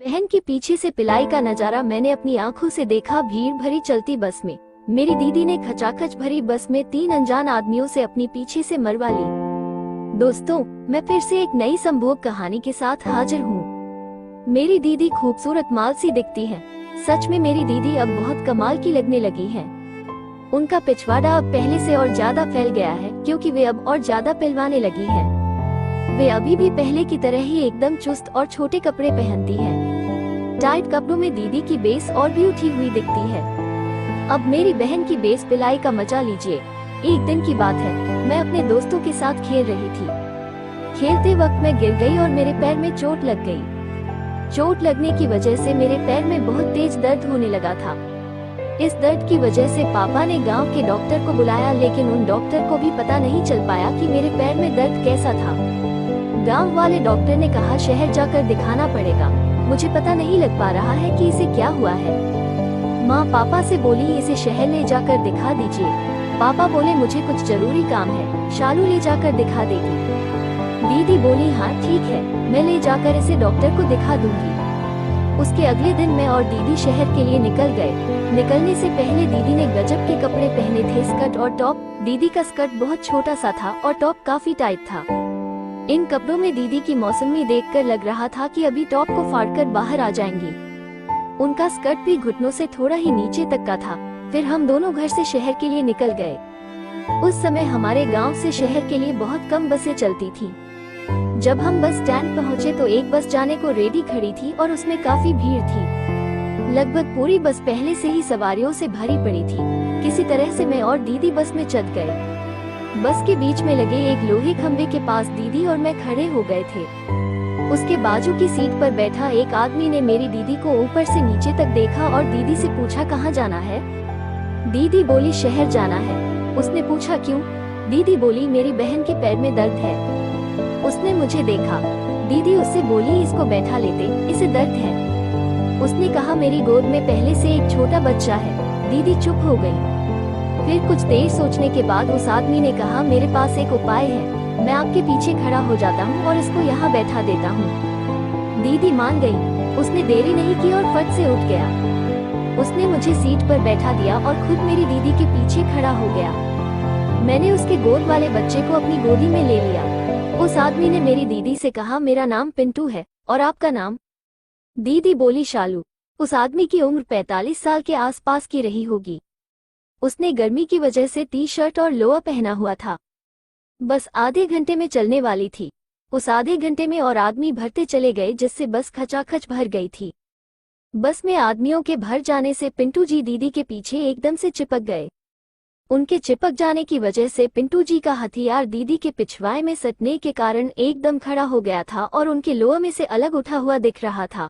बहन के पीछे से पिलाई का नजारा मैंने अपनी आंखों से देखा। भीड़ भरी चलती बस में मेरी दीदी ने खचाखच भरी बस में 3 अनजान आदमियों से अपनी पीछे से मरवा ली। दोस्तों, मैं फिर से एक नई संभोग कहानी के साथ हाजिर हूँ। मेरी दीदी खूबसूरत माल सी दिखती है। सच में मेरी दीदी अब बहुत कमाल की लगने लगी है। उनका पिछवाड़ा अब पहले से और ज्यादा फैल गया है क्योंकि वे अब और ज्यादा पिलवाने लगी है। वे अभी भी पहले की तरह ही एकदम चुस्त और छोटे कपड़े पहनती है। टाइट कपड़ों में दीदी की बेस और भी उठी हुई दिखती है। अब मेरी बहन की बेस पिलाई का मजा लीजिए। एक दिन की बात है, मैं अपने दोस्तों के साथ खेल रही थी। खेलते वक्त मैं गिर गई और मेरे पैर में चोट लग गई। चोट लगने की वजह से मेरे पैर में बहुत तेज दर्द होने लगा था। इस दर्द की वजह से पापा ने गांव के डॉक्टर को बुलाया, लेकिन उन डॉक्टर को भी पता नहीं चल पाया कि मेरे पैर में दर्द कैसा था। गांव वाले डॉक्टर ने कहा शहर जाकर दिखाना पड़ेगा। मुझे पता नहीं लग पा रहा है कि इसे क्या हुआ है। माँ पापा से बोली इसे शहर ले जाकर दिखा दीजिए। पापा बोले मुझे कुछ जरूरी काम है, शालू ले जाकर दिखा देगी। दीदी बोली हाँ ठीक है, मैं ले जाकर इसे डॉक्टर को दिखा दूंगी। उसके अगले दिन मैं और दीदी शहर के लिए निकल गए। निकलने से पहले दीदी ने गजब के कपड़े पहने थे, स्कर्ट और टॉप। दीदी का स्कर्ट बहुत छोटा सा था और टॉप काफी टाइट था। इन कपड़ों में दीदी की मौसमी देखकर लग रहा था कि अभी टॉप को फाड़कर बाहर आ जाएंगी। उनका स्कर्ट भी घुटनों से थोड़ा ही नीचे तक का था। फिर हम दोनों घर से शहर के लिए निकल गए। उस समय हमारे गांव से शहर के लिए बहुत कम बसें चलती थी। जब हम बस स्टैंड पहुंचे तो एक बस जाने को रेडी खड़ी थी और उसमें काफी भीड़ थी। लगभग पूरी बस पहले से ही सवारियों से भरी पड़ी थी। किसी तरह से मैं और दीदी बस में चढ़ गए। बस के बीच में लगे एक लोहे खंभे के पास दीदी और मैं खड़े हो गए थे। उसके बाजू की सीट पर बैठा एक आदमी ने मेरी दीदी को ऊपर से नीचे तक देखा और दीदी से पूछा कहाँ जाना है। दीदी बोली शहर जाना है। उसने पूछा क्यों? दीदी बोली मेरी बहन के पैर में दर्द है। उसने मुझे देखा। दीदी उससे बोली इसको बैठा लेते, इसे दर्द है। उसने कहा मेरी गोद में पहले से एक छोटा बच्चा है। दीदी चुप हो गई। फिर कुछ देर सोचने के बाद उस आदमी ने कहा मेरे पास एक उपाय है, मैं आपके पीछे खड़ा हो जाता हूँ और इसको यहाँ बैठा देता हूँ। दीदी मान गई। उसने देरी नहीं की और फट से उठ गया। उसने मुझे सीट पर बैठा दिया और खुद मेरी दीदी के पीछे खड़ा हो गया। मैंने उसके गोद वाले बच्चे को अपनी गोदी में ले लिया। उस आदमी ने मेरी दीदी से कहा मेरा नाम पिंटू है और आपका नाम? दीदी बोली शालू। उस आदमी की उम्र 45 साल के आसपास की रही होगी। उसने गर्मी की वजह से टी शर्ट और लोअर पहना हुआ था। बस आधे घंटे में चलने वाली थी। उस आधे घंटे में और आदमी भरते चले गए जिससे बस खचाखच भर गई थी। बस में आदमियों के भर जाने से पिंटू जी दीदी के पीछे एकदम से चिपक गए। उनके चिपक जाने की वजह से पिंटू जी का हथियार दीदी के पिछवाड़े में सटने के कारण एकदम खड़ा हो गया था और उनके लोअर में से अलग उठा हुआ दिख रहा था।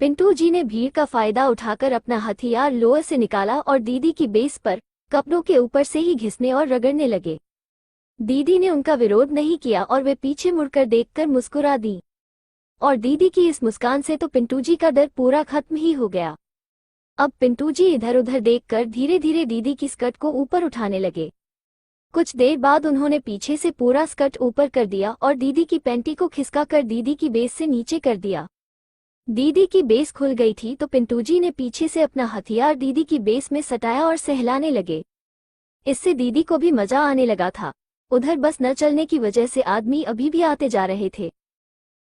पिंटू जी ने भीड़ का फायदा उठाकर अपना हथियार लोअर से निकाला और दीदी की बेस पर कपड़ों के ऊपर से ही घिसने और रगड़ने लगे। दीदी ने उनका विरोध नहीं किया और वे पीछे मुड़कर देखकर मुस्कुरा दी। और दीदी की इस मुस्कान से तो पिंटू जी का डर पूरा खत्म ही हो गया। अब पिंटू जी इधर उधर देखकर धीरे धीरे दीदी की स्कर्ट को ऊपर उठाने लगे। कुछ देर बाद उन्होंने पीछे से पूरा स्कर्ट ऊपर कर दिया और दीदी की पैंटी को खिसकाकर दीदी की बेस से नीचे कर दिया। दीदी की बेस खुल गई थी तो पिंटू जी ने पीछे से अपना हथियार दीदी की बेस में सटाया और सहलाने लगे। इससे दीदी को भी मजा आने लगा था। उधर बस न चलने की वजह से आदमी अभी भी आते जा रहे थे।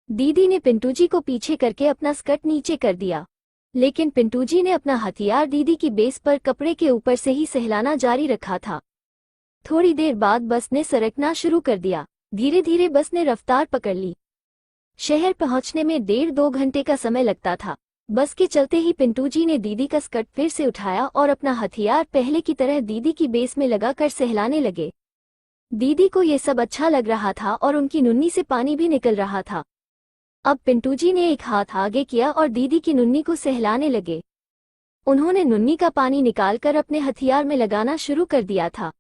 दीदी ने पिंटू जी को पीछे करके अपना स्कर्ट नीचे कर दिया, लेकिन पिंटू जी ने अपना हथियार दीदी की बेस पर कपड़े के ऊपर से ही सहलाना जारी रखा था। थोड़ी देर बाद बस ने सरकना शुरू कर दिया। धीरे धीरे बस ने रफ्तार पकड़ ली। शहर पहुंचने में 1.5-2 घंटे का समय लगता था। बस के चलते ही पिंटू जी ने दीदी का स्कर्ट फिर से उठाया और अपना हथियार पहले की तरह दीदी की बेस में लगाकर सहलाने लगे। दीदी को ये सब अच्छा लग रहा था और उनकी नुन्नी से पानी भी निकल रहा था। अब पिंटू जी ने एक हाथ आगे किया और दीदी की नुन्नी को सहलाने लगे। उन्होंने नुन्नी का पानी निकालकर अपने हथियार में लगाना शुरू कर दिया था।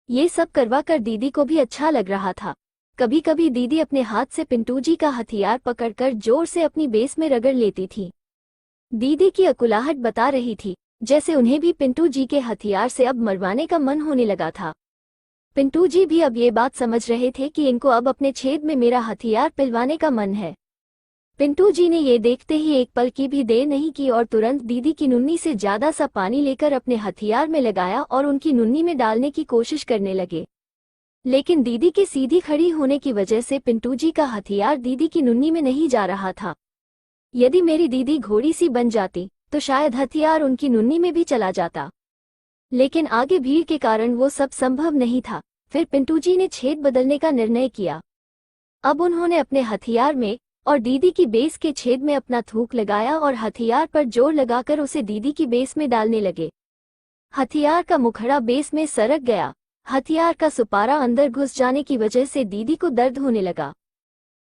ये सब करवाकर दीदी को भी अच्छा लग रहा था। कभी कभी दीदी अपने हाथ से पिंटू जी का हथियार पकड़कर जोर से अपनी बेस में रगड़ लेती थी। दीदी की अकुलाहट बता रही थी जैसे उन्हें भी पिंटू जी के हथियार से अब मरवाने का मन होने लगा था। पिंटू जी भी अब ये बात समझ रहे थे कि इनको अब अपने छेद में मेरा हथियार पिलवाने का मन है। पिंटू जी ने ये देखते ही एक पल की भी देर नहीं की और तुरंत दीदी की नुन्नी से ज्यादा सा पानी लेकर अपने हथियार में लगाया और उनकी नुन्नी में डालने की कोशिश करने लगे। लेकिन दीदी के सीधी खड़ी होने की वजह से पिंटू जी का हथियार दीदी की नुन्नी में नहीं जा रहा था। यदि मेरी दीदी घोड़ी सी बन जाती तो शायद हथियार उनकी नुन्नी में भी चला जाता, लेकिन आगे भीड़ के कारण वो सब संभव नहीं था। फिर पिंटू जी ने छेद बदलने का निर्णय किया। अब उन्होंने अपने हथियार में और दीदी की बेस के छेद में अपना थूक लगाया और हथियार पर जोर लगाकर उसे दीदी की बेस में डालने लगे। हथियार का मुखड़ा बेस में सरक गया। हथियार का सुपारा अंदर घुस जाने की वजह से दीदी को दर्द होने लगा।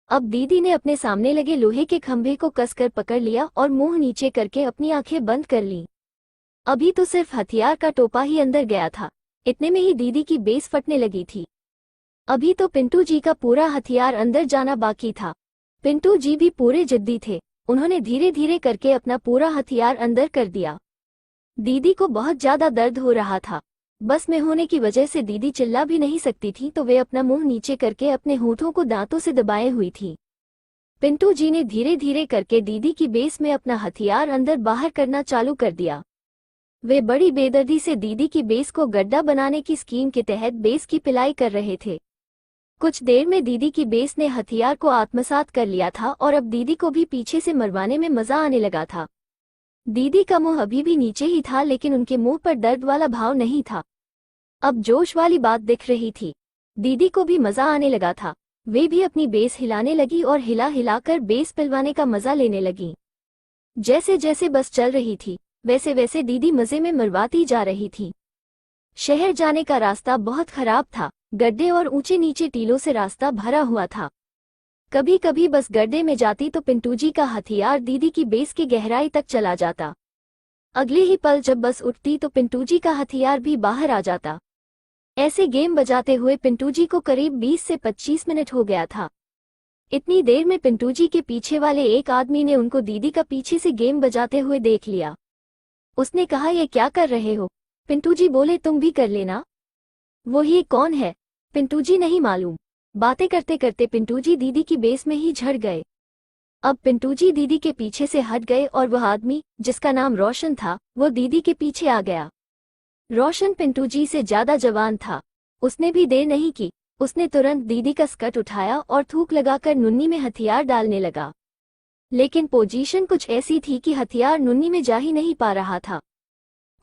अब दीदी ने अपने सामने लगे लोहे के खंभे को कसकर पकड़ लिया और मुंह नीचे करके अपनी आंखें बंद कर लीं। अभी तो सिर्फ हथियार का टोपा ही अंदर गया था, इतने में ही दीदी की बेस फटने लगी थी। अभी तो पिंटू जी का पूरा हथियार अंदर जाना बाकी था। पिंटू जी भी पूरे जिद्दी थे। उन्होंने धीरे धीरे करके अपना पूरा हथियार अंदर कर दिया। दीदी को बहुत ज्यादा दर्द हो रहा था। बस में होने की वजह से दीदी चिल्ला भी नहीं सकती थी, तो वे अपना मुंह नीचे करके अपने होठों को दांतों से दबाए हुई थी। पिंटू जी ने धीरे धीरे करके दीदी की बेस में अपना हथियार अंदर बाहर करना चालू कर दिया। वे बड़ी बेदर्दी से दीदी की बेस को गड्ढा बनाने की स्कीम के तहत बेस की पिलाई कर रहे थे। कुछ देर में दीदी की बेस ने हथियार को आत्मसात कर लिया था और अब दीदी को भी पीछे से मरवाने में मजा आने लगा था। दीदी का मुंह अभी भी नीचे ही था, लेकिन उनके मुंह पर दर्द वाला भाव नहीं था। अब जोश वाली बात दिख रही थी। दीदी को भी मजा आने लगा था। वे भी अपनी बेस हिलाने लगी और हिला हिलाकर बेस पिलवाने का मजा लेने लगी। जैसे जैसे बस चल रही थी वैसे वैसे दीदी मजे में मरवाती जा रही थी। शहर जाने का रास्ता बहुत खराब था। गड्ढे और ऊंचे नीचे टीलों से रास्ता भरा हुआ था। कभी कभी बस गड्ढे में जाती तो पिंटू जी का हथियार दीदी की बेस की गहराई तक चला जाता। अगले ही पल जब बस उठती तो पिंटू जी का हथियार भी बाहर आ जाता। ऐसे गेम बजाते हुए पिंटू जी को करीब 20 से 25 मिनट हो गया था। इतनी देर में पिंटू जी के पीछे वाले एक आदमी ने उनको दीदी का पीछे से गेम बजाते हुए देख लिया। उसने कहा, ये क्या कर रहे हो? पिंटू जी बोले, तुम भी कर लेना। वो ये कौन है? पिंटू जी नहीं मालूम। बातें करते करते पिंटू जी दीदी की बेस में ही झड़ गए। अब पिंटू जी दीदी के पीछे से हट गए और वह आदमी, जिसका नाम रोशन था, वो दीदी के पीछे आ गया। रोशन पिंटू जी से ज्यादा जवान था। उसने भी देर नहीं की। उसने तुरंत दीदी का स्कर्ट उठाया और थूक लगाकर नुन्नी में हथियार डालने लगा। लेकिन पोजीशन कुछ ऐसी थी कि हथियार नुन्नी में जा ही नहीं पा रहा था।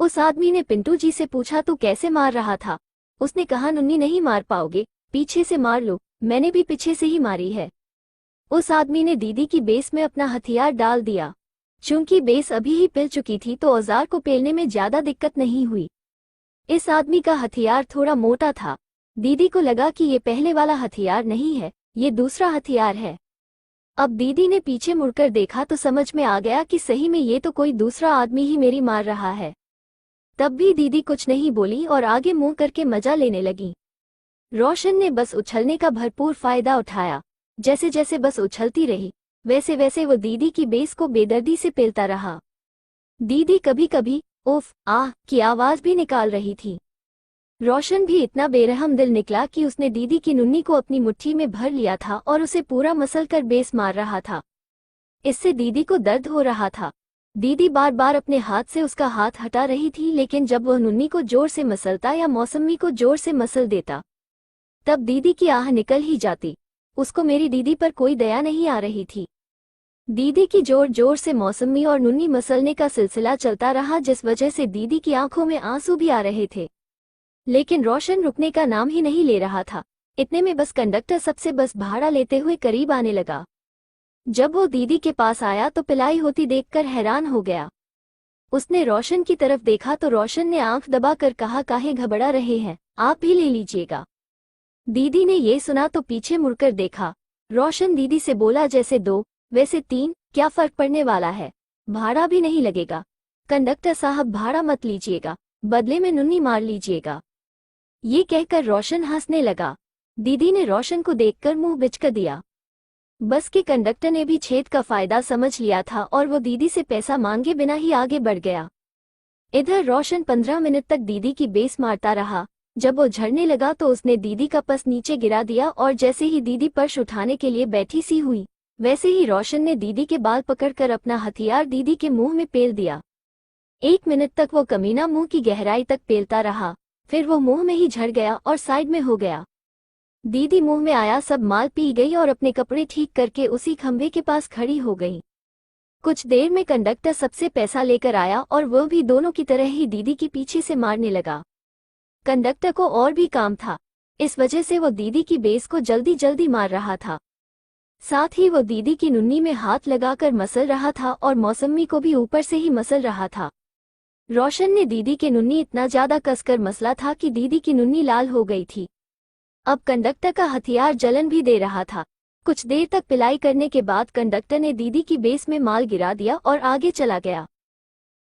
उस आदमी ने पिंटू जी से पूछा, तू कैसे मार रहा था? उसने कहा, नुन्नी नहीं मार पाओगे, पीछे से मार लो। मैंने भी पीछे से ही मारी है। उस आदमी ने दीदी की बेस में अपना हथियार डाल दिया। चूंकि बेस अभी ही पिल चुकी थी तो औजार को पेलने में ज्यादा दिक्कत नहीं हुई। इस आदमी का हथियार थोड़ा मोटा था। दीदी को लगा कि ये पहले वाला हथियार नहीं है, ये दूसरा हथियार है। अब दीदी ने पीछे मुड़कर देखा तो समझ में आ गया कि सही में ये तो कोई दूसरा आदमी ही मेरी मार रहा है। तब भी दीदी कुछ नहीं बोली और आगे मुंह करके मजा लेने लगी। रोशन ने बस उछलने का भरपूर फायदा उठाया। जैसे जैसे बस उछलती रही वैसे वैसे वो दीदी की बेस को बेदर्दी से पेलता रहा। दीदी कभी कभी उफ आह की आवाज भी निकाल रही थी। रोशन भी इतना बेरहम दिल निकला कि उसने दीदी की नुन्नी को अपनी मुट्ठी में भर लिया था और उसे पूरा मसल कर बेस मार रहा था। इससे दीदी को दर्द हो रहा था। दीदी बार बार अपने हाथ से उसका हाथ हटा रही थी, लेकिन जब वह नुन्नी को जोर से मसलता या मौसमी को जोर से मसल देता तब दीदी की आह निकल ही जाती। उसको मेरी दीदी पर कोई दया नहीं आ रही थी। दीदी की जोर जोर से मौसमी और नुन्नी मसलने का सिलसिला चलता रहा, जिस वजह से दीदी की आंखों में आंसू भी आ रहे थे। लेकिन रोशन रुकने का नाम ही नहीं ले रहा था। इतने में बस कंडक्टर सबसे बस भाड़ा लेते हुए करीब आने लगा। जब वो दीदी के पास आया तो पिलाई होती देखकर हैरान हो गया। उसने रोशन की तरफ देखा तो रोशन ने आंख दबाकर कहा, काहे घबरा रहे हैं, आप भी ले लीजिएगा। दीदी ने ये सुना तो पीछे मुड़कर देखा। रोशन दीदी से बोला, जैसे 2 वैसे 3, क्या फर्क पड़ने वाला है, भाड़ा भी नहीं लगेगा। कंडक्टर साहब भाड़ा मत लीजिएगा, बदले में नुन्नी मार लीजिएगा। ये कहकर रोशन हंसने लगा। दीदी ने रोशन को देखकर मुंह बिचका दिया। बस के कंडक्टर ने भी छेद का फायदा समझ लिया था और वो दीदी से पैसा मांगे बिना ही आगे बढ़ गया। इधर रोशन 15 मिनट तक दीदी की बेस मारता रहा। जब वो झड़ने लगा तो उसने दीदी का पस नीचे गिरा दिया और जैसे ही दीदी पर्स उठाने के लिए बैठी सी हुई, वैसे ही रोशन ने दीदी के बाल पकड़कर अपना हथियार दीदी के मुंह में पेल दिया। 1 मिनट तक वो कमीना मुंह की गहराई तक पेलता रहा, फिर वो मुंह में ही झड़ गया और साइड में हो गया। दीदी मुंह में आया सब माल पी गई और अपने कपड़े ठीक करके उसी खंभे के पास खड़ी हो गई। कुछ देर में कंडक्टर सबसे पैसा लेकर आया और वह भी दोनों की तरह ही दीदी के पीछे से मारने लगा। कंडक्टर को और भी काम था, इस वजह से वो दीदी की बेस को जल्दी जल्दी मार रहा था। साथ ही वो दीदी की नुन्नी में हाथ लगाकर मसल रहा था और मौसमी को भी ऊपर से ही मसल रहा था। रोशन ने दीदी के नुन्नी इतना ज्यादा कसकर मसला था कि दीदी की नुन्नी लाल हो गई थी। अब कंडक्टर का हथियार जलन भी दे रहा था। कुछ देर तक पिलाई करने के बाद कंडक्टर ने दीदी की बेस में माल गिरा दिया और आगे चला गया।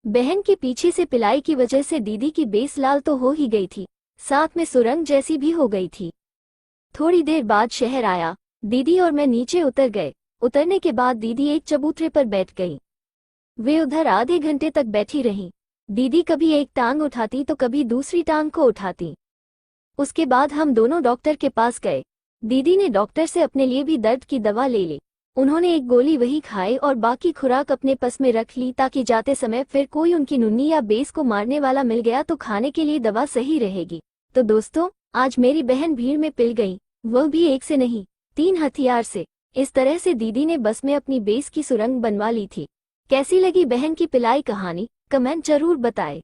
बहन के पीछे से पिलाई की वजह से दीदी की बेस लाल तो हो ही गई थी, साथ में सुरंग जैसी भी हो गई थी। थोड़ी देर बाद शहर आया, दीदी और मैं नीचे उतर गए। उतरने के बाद दीदी एक चबूतरे पर बैठ गई। वे उधर आधे घंटे तक बैठी रहीं। दीदी कभी एक टांग उठाती तो कभी दूसरी टांग को उठाती। उसके बाद हम दोनों डॉक्टर के पास गए। दीदी ने डॉक्टर से अपने लिए भी दर्द की दवा ले ली। उन्होंने एक गोली वही खाई और बाकी खुराक अपने पास में रख ली ताकि जाते समय फिर कोई उनकी नुन्नी या बेस को मारने वाला मिल गया तो खाने के लिए दवा सही रहेगी। तो दोस्तों, आज मेरी बहन भीड़ में पिल गई, वह भी एक से नहीं 3 हथियार से। इस तरह से दीदी ने बस में अपनी बेस की सुरंग बनवा ली थी। कैसी लगी बहन की पिलाई कहानी, कमेंट जरूर बताएं।